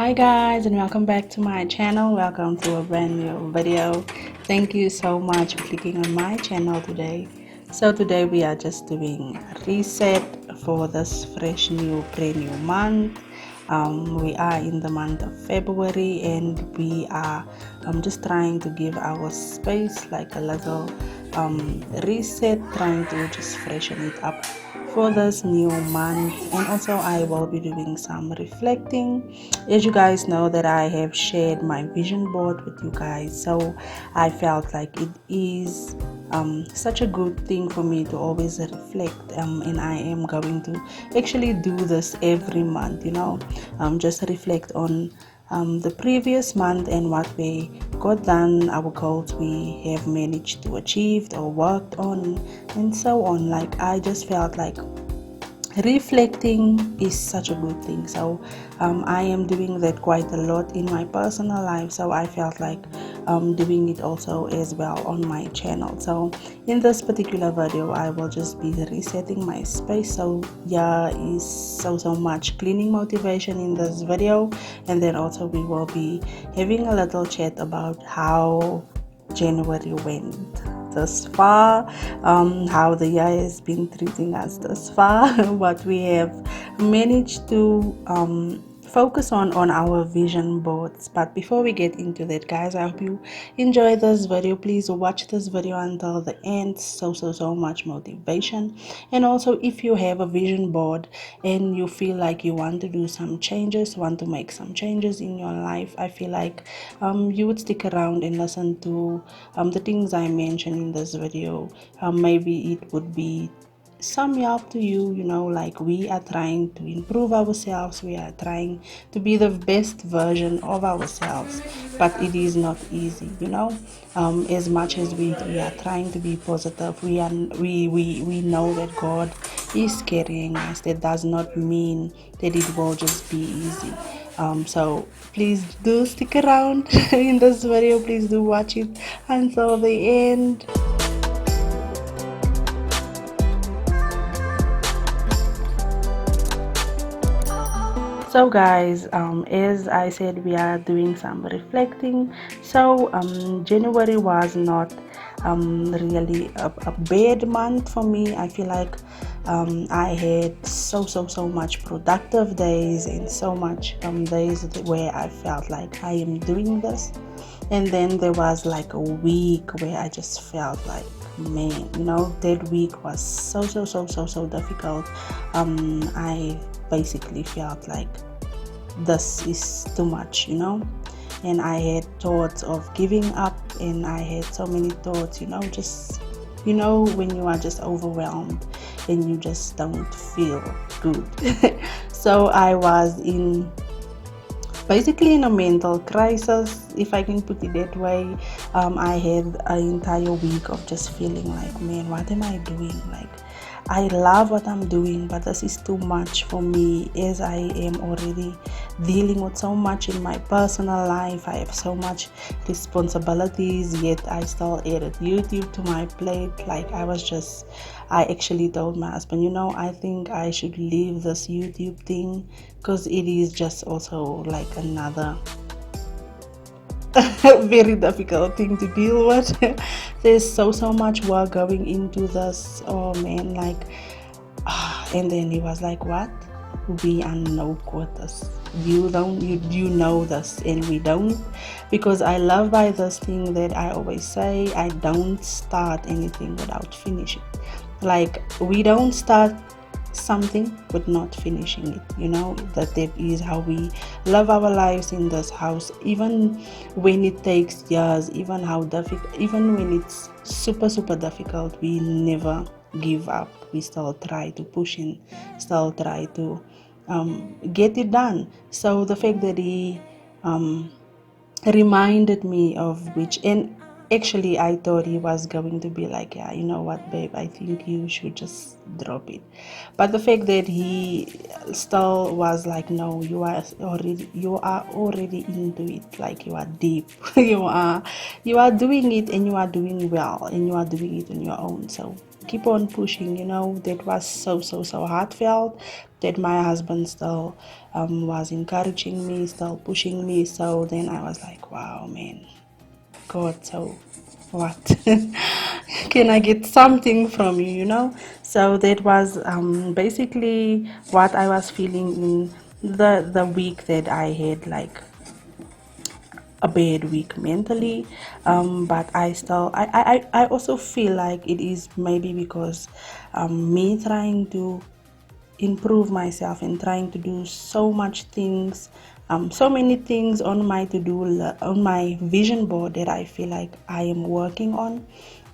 Hi guys, and welcome back to my channel. Welcome to a brand new video. Thank you so much for clicking on my channel today. So today we are just doing a reset for this fresh new brand new month. We are in the month of February, and we are just trying to give our space like a little reset, trying to just freshen it up for this new month. And also I will be doing some reflecting. As you guys know that I have shared my vision board with you guys, so I felt like it is such a good thing for me to always reflect, and I am going to actually do this every month, just reflect on the previous month and what we got done, our goals we have managed to achieve or worked on, and so on. Like, I just felt like reflecting is such a good thing. So I am doing that quite a lot in my personal life, so I felt like doing it also as well on my channel. So in this particular video I will just be resetting my space. So yeah, is so much cleaning motivation in this video, and then also we will be having a little chat about how January went thus far, how the year has been treating us thus far, what we have managed to focus on our vision boards. But before we get into that, guys, I hope you enjoy this video. Please watch this video until the end. So much motivation. And also, if you have a vision board and you feel like you want to do some changes, want to make some changes in your life, I feel like you would stick around and listen to the things I mentioned in this video. Maybe it would be some help to you. Like, we are trying to improve ourselves, we are trying to be the best version of ourselves, but it is not easy. As much as we are trying to be positive, we know that God is carrying us. That does not mean that it will just be easy. So please do stick around in this video. Please do watch it until the end. So guys, as I said, we are doing some reflecting. So January was not really a bad month for me. I feel like I had so much productive days, and so much days where I felt like I am doing this. And then there was like a week where I just felt like, man, that week was so difficult. I basically felt like this is too much, and I had thoughts of giving up, and I had so many thoughts, just when you are just overwhelmed and you just don't feel good. So I was basically in a mental crisis, if I can put it that way. I had an entire week of just feeling like, man, what am I doing? Like, I love what I'm doing, but this is too much for me, as I am already dealing with so much in my personal life. I have so much responsibilities, yet I still added YouTube to my plate. Like, I actually told my husband, I think I should leave this YouTube thing, because it is just also like another very difficult thing to deal with. There's so much work going into this. Oh man, like, and then he was like, what? We are no quarters. You know this, and we don't. Because I love by this thing that I always say, I don't start anything without finishing. Like, we don't start something but not finishing it. That is how we love our lives in this house. Even when it takes years, even when it's super difficult, we never give up. We still try to push in, still try to get it done. So the fact that he reminded me of which, and actually I thought he was going to be like, yeah, you know what, babe, I think you should just drop it. But the fact that he still was like, no, you are already into it. Like, you are deep. you are doing it, and you are doing well, and you are doing it on your own. So keep on pushing, that was so heartfelt, that my husband still was encouraging me, still pushing me. So then I was like, wow, man, God, so what? Can I get something from you? So that was basically what I was feeling in the week that I had, like a bad week mentally. But I also feel like it is maybe because me trying to improve myself and trying to do so much things, so many things on my on my vision board that I feel like I am working on.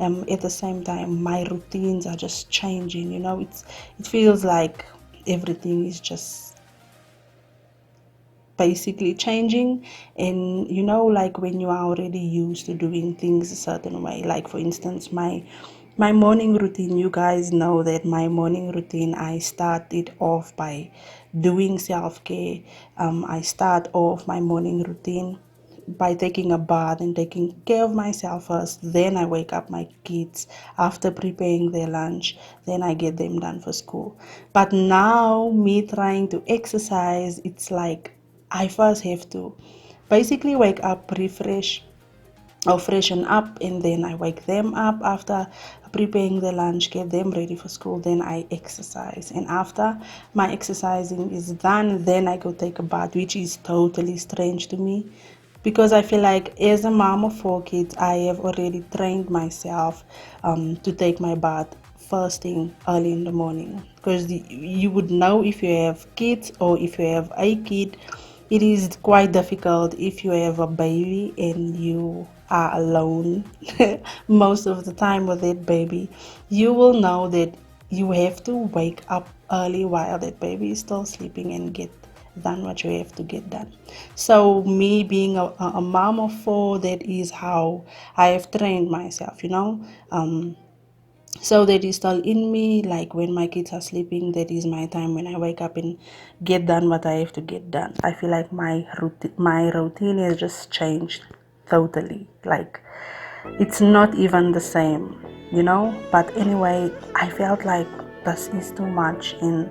At the same time, my routines are just changing. It feels like everything is just basically changing. And like when you are already used to doing things a certain way, like for instance, my morning routine, you guys know that my morning routine, I start it off by doing self-care. I start off my morning routine by taking a bath and taking care of myself first. Then I wake up my kids after preparing their lunch. Then I get them done for school. But now, me trying to exercise, it's like I first have to basically wake up, refresh or freshen up, and then I wake them up after preparing the lunch, get them ready for school. Then I exercise, and after my exercising is done, then I go take a bath, which is totally strange to me, because I feel like as a mom of 4 kids, I have already trained myself to take my bath first thing early in the morning, because you would know if you have kids or if you have a kid. It is quite difficult if you have a baby and you are alone most of the time with that baby. You will know that you have to wake up early while that baby is still sleeping and get done what you have to get done. So me being a mom of 4, that is how I have trained myself. So that is still in me, like when my kids are sleeping, that is my time when I wake up and get done what I have to get done. I feel like my routine has just changed totally. Like it's not even the same. But anyway, I felt like this is too much, and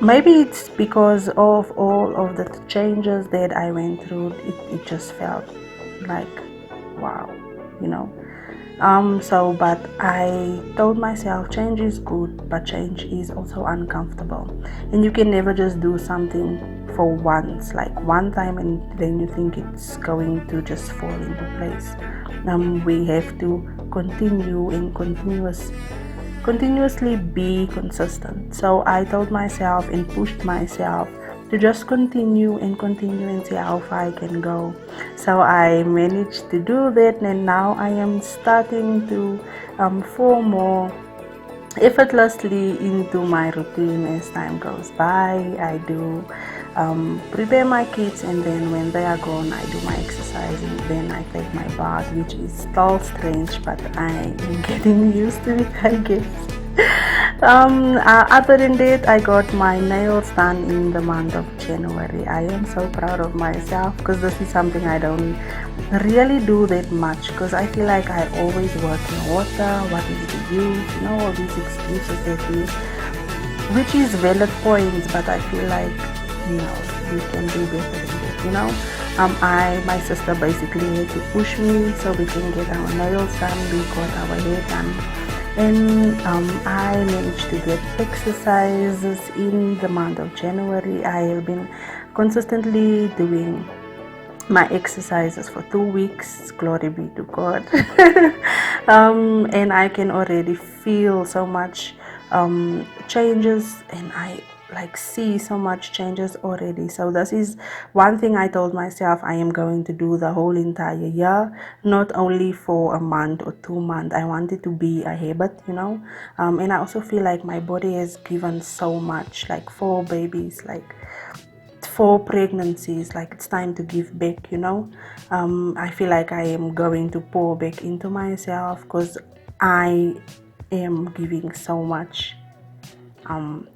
maybe it's because of all of the changes that I went through. It just felt like, wow, you know. But I told myself change is good, but change is also uncomfortable. And you can never just do something for once, like one time, and then you think it's going to just fall into place. We have to continue and continuously be consistent. So I told myself and pushed myself to just continue and see how far I can go. So I managed to do that, and now I am starting to fall more effortlessly into my routine as time goes by. I do prepare my kids, and then when they are gone, I do my exercising. Then I take my bath, which is still strange, but I am getting used to it, I guess. Other than that, I got my nails done in the month of January. I am so proud of myself, because this is something I don't really do that much, because I feel like I always work in water. What is the use? All these excuses that we, which is valid points, but I feel like we can do better than that. My sister basically had to push me so we can get our nails done. We got our hair done. And I managed to get exercises in the month of January. I have been consistently doing my exercises for 2 weeks. Glory be to God. And I can already feel so much changes, and I see so much changes already. So this is one thing I told myself I am going to do the whole entire year, not only for a month or 2 months. I want it to be a habit. And I also feel like my body has given so much, like 4 babies, like 4 pregnancies, like it's time to give back. I feel like I am going to pour back into myself, because I am giving so much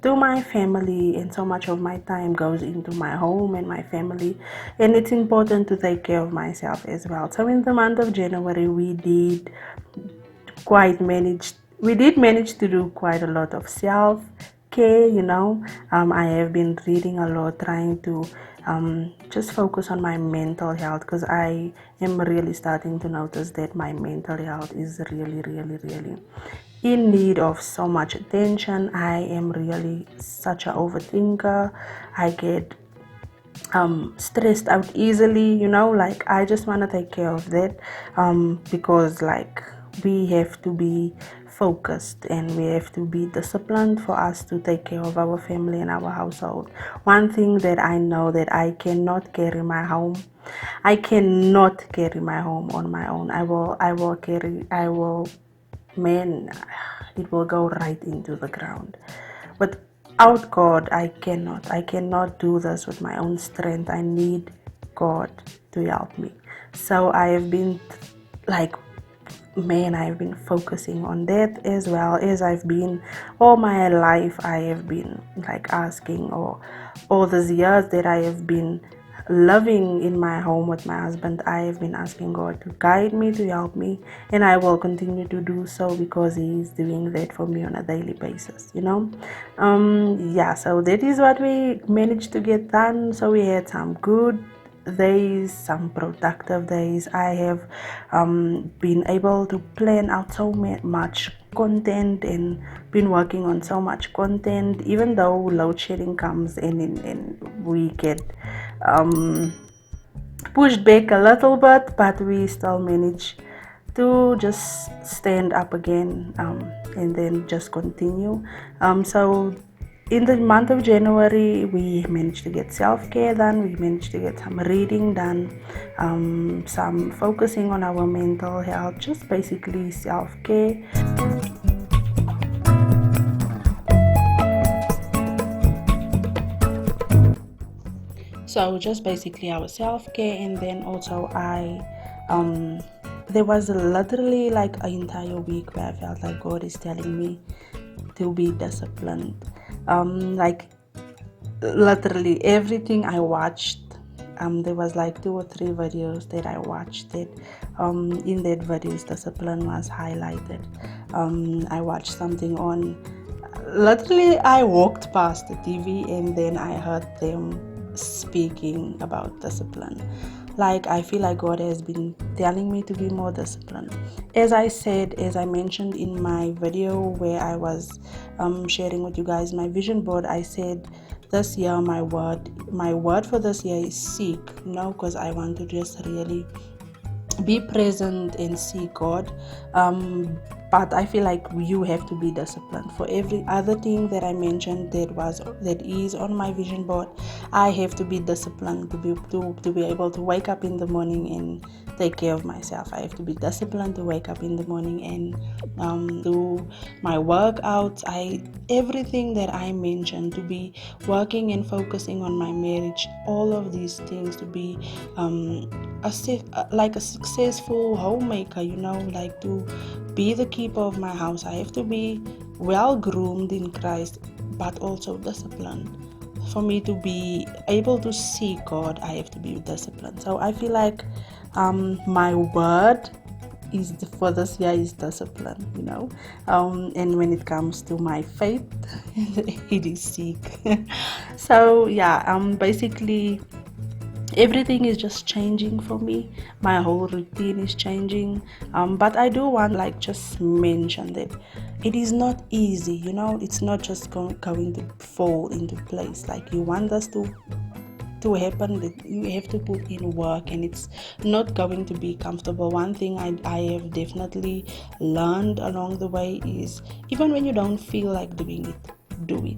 to my family, and so much of my time goes into my home and my family, and it's important to take care of myself as well. So in the month of January, we did quite manage we did manage to do quite a lot of self-care, I have been reading a lot, trying to just focus on my mental health, because I am really starting to notice that my mental health is really, really, really in need of so much attention. I am really such an overthinker. I get stressed out easily, like I just want to take care of that, because like we have to be focused and we have to be disciplined for us to take care of our family and our household. One thing that I know, that I cannot carry my home on my own. Man, it will go right into the ground. Without God, I cannot do this with my own strength. I need God to help me. So I have been like, man, I've been focusing on that, as well as I've been all my life. I have been like asking, or all these years that I have been living in my home with my husband, I have been asking God to guide me, to help me, and I will continue to do so, because He is doing that for me on a daily basis. Yeah, so that is what we managed to get done. So we had some good days, some productive days. I have been able to plan out so much content and been working on so much content, even though load shedding comes in and we get pushed back a little bit, but we still manage to just stand up again, and then just continue. So in the month of January, we managed to get self-care done, we managed to get some reading done, some focusing on our mental health, just basically self-care. So just basically our self-care, and then also there was literally like an entire week where I felt like God is telling me to be disciplined. Like literally everything I watched, there was like 2 or 3 videos that I watched that in that videos discipline was highlighted. I watched something on, literally I walked past the TV and then I heard them speaking about discipline. Like I feel like God has been telling me to be more disciplined. As I mentioned in my video where I was sharing with you guys my vision board, I said this year my word for this year is seek, because I want to just really be present and see God. But I feel like you have to be disciplined. For every other thing that I mentioned that is on my vision board, I have to be disciplined to be able to wake up in the morning and take care of myself. I have to be disciplined to wake up in the morning and do my workouts. Everything that I mentioned, to be working and focusing on my marriage, all of these things, to be like a successful homemaker, like to be the keeper of my house. I have to be well groomed in Christ, but also disciplined. For me to be able to see God, I have to be disciplined. So I feel like my word for this year is discipline, and when it comes to my faith, it is seek. So yeah, basically everything is just changing for me. My whole routine is changing, but I do want like just mention that it is not easy. It's not just going to fall into place. Like you want us to happen, that you have to put in work, and it's not going to be comfortable. One thing I have definitely learned along the way is, even when you don't feel like doing it, do it.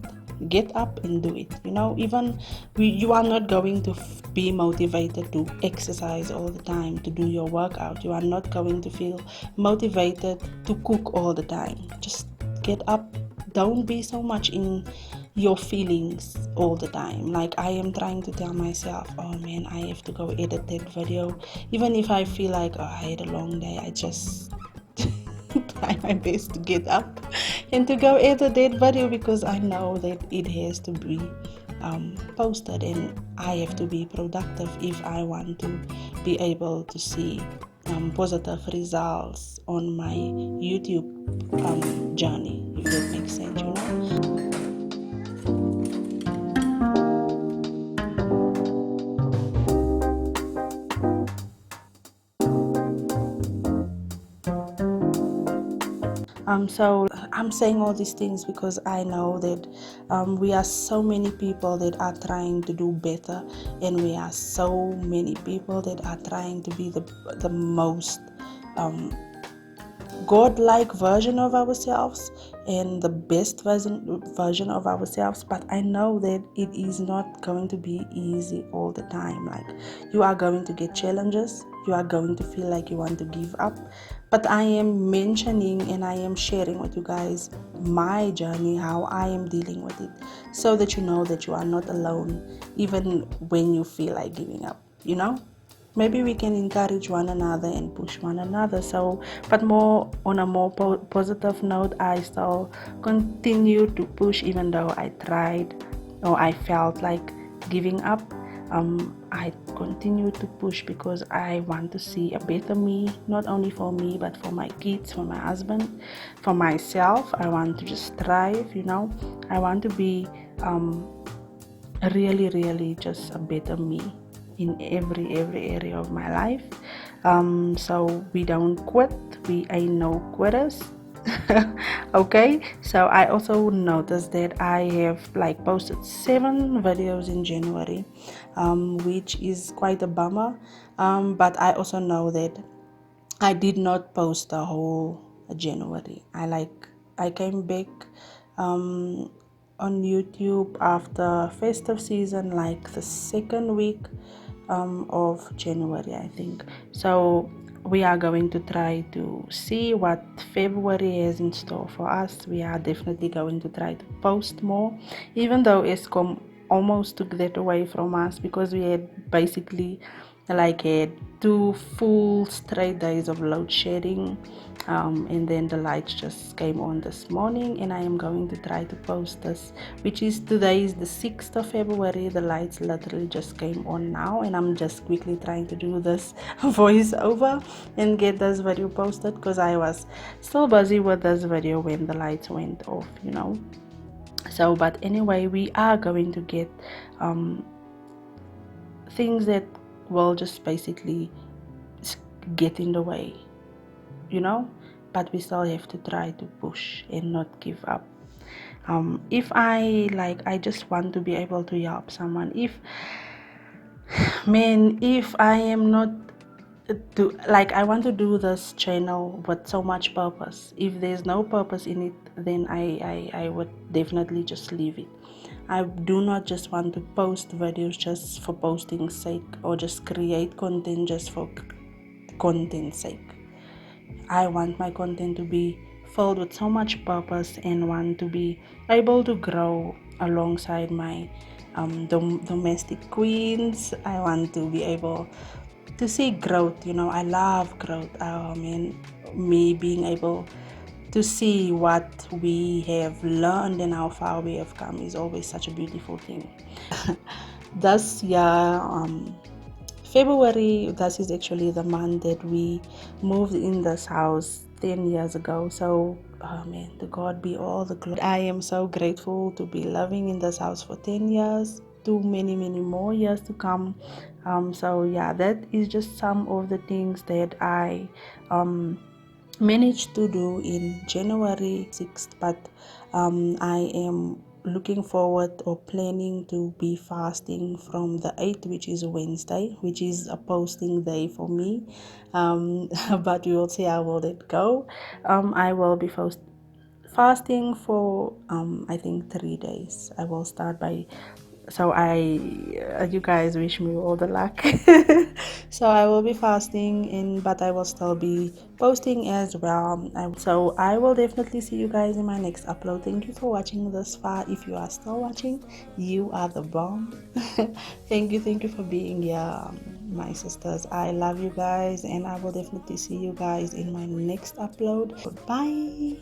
Get up and do it. Even you are not going to be motivated to exercise all the time, to do your workout. You are not going to feel motivated to cook all the time. Just get up. Don't be so much in your feelings all the time. Like I am trying to tell myself, oh man, I have to go edit that video. Even if I feel like, I had a long day, I just try my best to get up and to go edit that video, because I know that it has to be posted, and I have to be productive if I want to be able to see positive results on my YouTube journey, if that makes sense, you know. So I'm saying all these things because I know that we are so many people that are trying to do better, and we are so many people that are trying to be the most godlike version of ourselves and the best version of ourselves. But I know that it is not going to be easy all the time. Like, you are going to get challenges, you are going to feel like you want to give up, but I am mentioning and I am sharing with you guys my journey, how I am dealing with it, so that you know that you are not alone even when you feel like giving up, you know. Maybe we can encourage one another and push one another. So, but more on a more positive note, I still continue to push even though I tried or I felt like giving up. I continue to push because I want to see a better me, not only for me but for my kids, for my husband, for myself. I want to just thrive, you know. I want to be really just a better me in every area of my life. So we don't quit, we ain't no quitters. Okay, so I also noticed that I have like posted 7 videos in January, which is quite a bummer, but I also know that I did not post the whole January. I came back on YouTube after festive season, like the second week of January, I think. So we are going to try to see what February has in store for us. We are definitely going to try to post more, even though Eskom almost took that away from us, because we had basically like had 2 full straight days of load shedding, and then the lights just came on this morning, and I am going to try to post this, which is today is the 6th of February. The lights literally just came on now, and I'm just quickly trying to do this voiceover and get this video posted, because I was still busy with this video when the lights went off, you know. So, but anyway, we are going to get things that will just basically get in the way, you know, but we still have to try to push and not give up. If I just want to be able to help someone. If I am not I want to do this channel with so much purpose. If there's no purpose in it, then I would definitely just leave it. I do not just want to post videos just for posting's sake, or just create content just for content's sake. I want my content to be filled with so much purpose, and want to be able to grow alongside my domestic queens. I want to be able to see growth, you know. I love growth. Me being able to see what we have learned and how far we have come is always such a beautiful thing. Thus, yeah, February, that is actually the month that we moved in this house 10 years ago. So, to God be all the glory. I am so grateful to be living in this house for 10 years, to many more years to come. So yeah, that is just some of the things that I managed to do in January 6th, but I am looking forward or planning to be fasting from the 8th, which is Wednesday, which is a posting day for me, but we will see how will it go. I will be fasting for I think 3 days. I will start by, so you guys wish me all the luck. So I will be fasting, but I will still be posting as well. So I will definitely see you guys in my next upload. Thank you for watching this far. If you are still watching, you are the bomb. Thank you for being here, my sisters. I love you guys, and I will definitely see you guys in my next upload. Goodbye.